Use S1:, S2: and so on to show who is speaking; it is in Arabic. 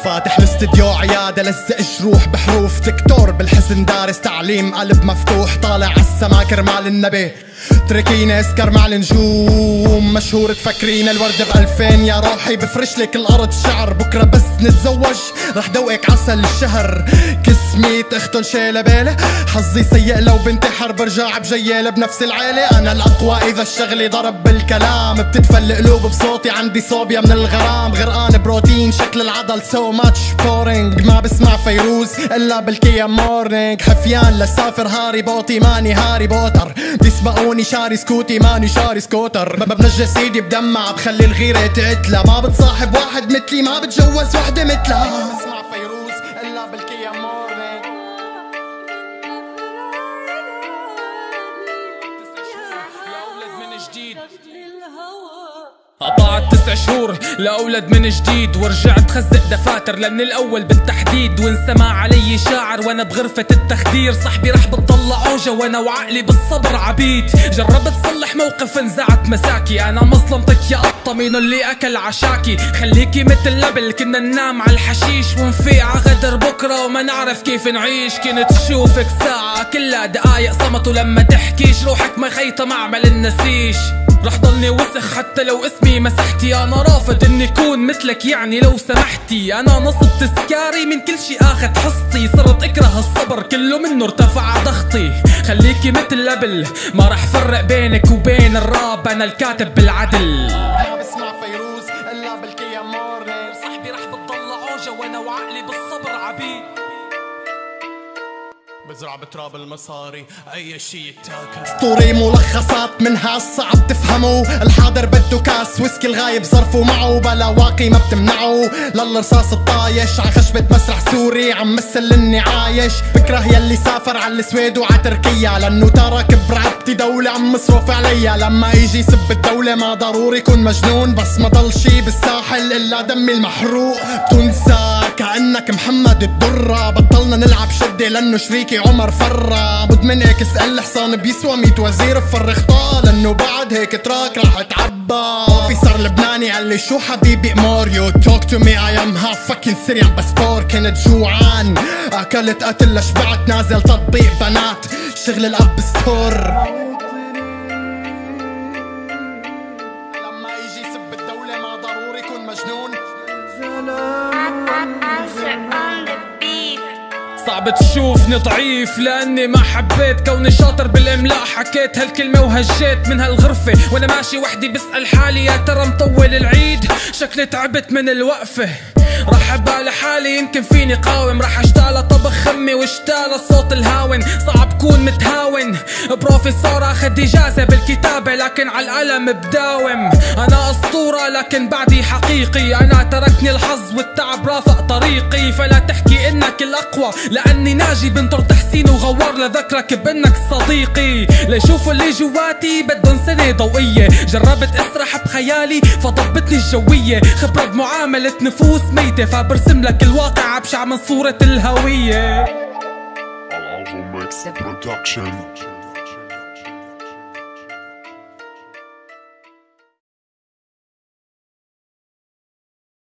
S1: فاتح الاستديو عيادة لزق جروح بحروف دكتور بالحزن دارس تعليم قلب مفتوح طالع عالسما كرمال النبي تركينا اسكر مع النجوم مشهور تفكرين الورد ب2000 يا روحي بفرشلك الارض شعر بكرة بس نتزوج رح دوقك عسل الشهر كسميت اختن شيلة بيلة حظي سيء لو بنتحر برجع بجيالة بنفس العيلة انا الاقوى اذا الشغل ضرب بالكلام بتتفل قلوب بصوتي عندي صوبيا من الغرام غرقان بروتين شكل العضل سو ماتش بورينج ما بسمع فيروز الا بالكيا مورنينج حفيان لسافر هاري بوتي ماني هاري بوتر بيسبقوني شاري سكوتي ماني شاري سكوتر بنجس ايدي بدمع بخلي الغيرة تقتلى ما بتصاحب واحد مثلي ما بتجوز وحدة مثلها ما بسمع فيروز الا بالكيا مورنينج
S2: قطعت 9 شهور لأولد من جديد ورجعت خزق دفاتر لأن الأول بالتحديد وانسمع علي شاعر وأنا بغرفة التخدير صاحبي رح بتطلع عوجة وأنا وعقلي بالصبر عبيد جربت صلح موقف انزعت مساكي أنا مظلمتك يا قطة مين اللي أكل عشاكي خليكي مثل لبل كنا ننام على الحشيش ونفيق عغدر بكرة وما نعرف كيف نعيش كنت تشوفك ساعة كلها دقايق صمت ولما تحكيش روحك ما خيطة معمل النسيش رح ضلني وسخ حتى لو اسمي مسحتي انا رافض اني كون مثلك يعني لو سمحتي انا نصبت سكاري من كل شي اخد حصتي صرت اكره الصبر كله منه ارتفع ضغطي خليكي مثل لبل ما رح فرق بينك وبين الراب انا الكاتب بالعدل
S1: ما بسمع فيروز الا بالكيا مورنينج
S2: صاحبي رح بتطلع عوجة وانا وعقلي بالصبر عبيد
S1: بزرع بتراب المصاري اي شي يتاكل اسطوري ملخصات منها الصعب تفهمه الحاضر بده كاس ويسكي الغايب ظرفه معه بلا واقي ما بتمنعه للرصاص الطايش ع خشبة مسرح سوري عم مثل اني عايش بكره يلي سافر على السويد وع تركيا لانه ترك برعبتي دولة عم مصرف عليا لما يجي يسب الدولة ما ضروري يكون مجنون بس ما ضل شي بالساحل الا دمي المحروق تنسى كأنك محمد الدرة بطلنا نلعب شدة لانه شريكي عمر فرة مدمنك اسأل حصان بيسوى 100 وزير بفرغ طال لانه بعد هيك تراك رح اتعبى اوفيسر لبناني قال لي شو حبيبي ماريو توك تو مي اي ام هاف فاكين سيريان باسبور كنت جوعان اكلت قتل لشبعت نازل تطبيق بنات شغل الاب ستور لما يجي يسب الدولة ما ضروري يكون مجنون
S2: صعب تشوفني ضعيف لاني ما حبيت كوني شاطر بالاملاء حكيت هالكلمة وهجيت من هالغرفة وانا ماشي وحدي بسأل حالي يا ترى مطول العيد شكلي تعبت من الوقفة رح ابقى لحالي يمكن فيني قاوم رح اشتغل طبخ خمي واشتغل الصوت الهاون صعب كون متهاون بروفيسور اخد اجازة بالكتابة لكن على القلم بداوم انا اسطورة لكن بعدي حقيقي انا تركني الحظ والتعب رافق طريقي فلا تحكي انك الاقوى لاني ناجي بنطر تحسين وغوار لذكرك بانك صديقي ليشوفوا اللي جواتي بدهم سنة ضوئية جربت اسرح بخيالي فضبتني الجوية خبرة بمعاملة نفوس ميتة فبرسم لك الواقع ابشع من صورة الهوية.
S3: Production.